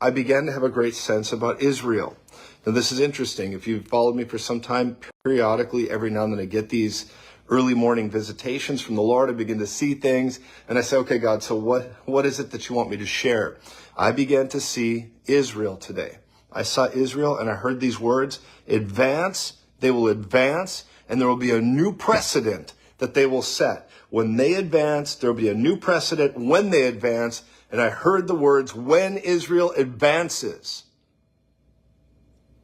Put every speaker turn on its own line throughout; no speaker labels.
I began to have a great sense about Israel. Now, this is interesting. If you've followed me for some time, periodically, every now and then I get these early morning visitations from the Lord. I begin to see things, and I say, okay, God, so what is it that you want me to share? I began to see Israel today. I saw Israel, and I heard these words: advance, they will advance, and there will be a new precedent that they will set. When they advance, there will be a new precedent when they advance. And I heard the words, when Israel advances,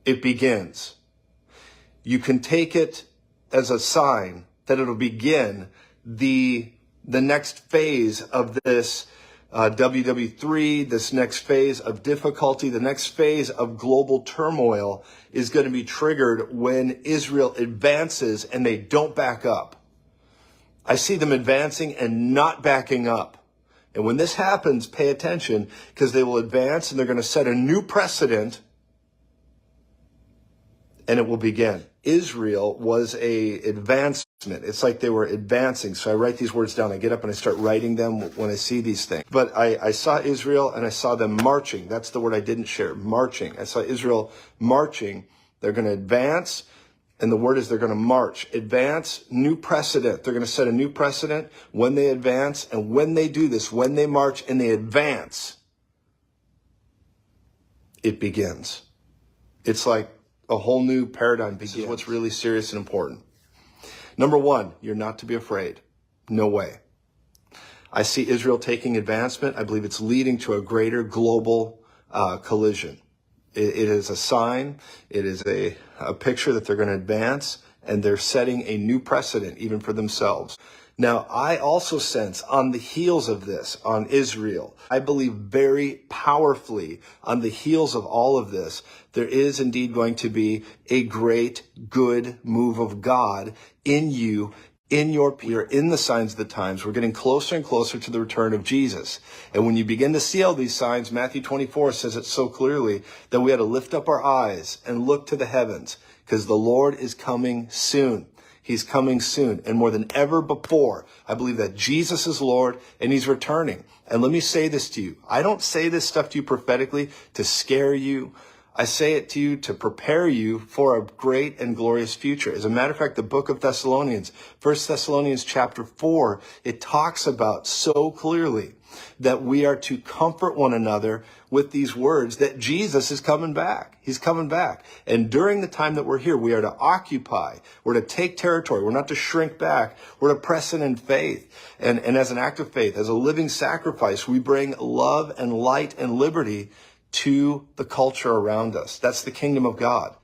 it begins. You can take it as a sign that it'll begin the next phase of this WW3, this next phase of difficulty, the next phase of global turmoil is going to be triggered when Israel advances and they don't back up. I see them advancing and not backing up. And when this happens, pay attention, because they will advance and they're going to set a new precedent, and it will begin. Israel was a advancement. It's like they were advancing. So I write these words down. I get up and I start writing them when I see these things. But I saw Israel and I saw them marching. That's the word I didn't share, marching. I saw Israel marching. They're going to advance. And the word is they're going to march. Advance, new precedent. They're going to set a new precedent when they advance. And when they do this, when they march and they advance, it begins. It's like a whole new paradigm begins. This is what's really serious and important. Number one, you're not to be afraid. No way. I see Israel taking advancement. I believe it's leading to a greater global collision. It is a sign. It is a picture that they're going to advance, and they're setting a new precedent even for themselves. Now, I also sense on the heels of this, on Israel, I believe very powerfully on the heels of all of this, there is indeed going to be a great, good move of God in you, in your peer, in the signs of the times. We're getting closer and closer to the return of Jesus. And when you begin to see all these signs, Matthew 24 says it so clearly that we had to lift up our eyes and look to the heavens, because the Lord is coming soon. He's coming soon. And more than ever before, I believe that Jesus is Lord and he's returning. And let me say this to you. I don't say this stuff to you prophetically to scare you. I say it to you to prepare you for a great and glorious future. As a matter of fact, the book of Thessalonians, 1 Thessalonians chapter 4, it talks about so clearly that we are to comfort one another with these words that Jesus is coming back. He's coming back. And during the time that we're here, we are to occupy. We're to take territory. We're not to shrink back. We're to press in faith. And as an act of faith, as a living sacrifice, we bring love and light and liberty to the culture around us. That's the kingdom of God.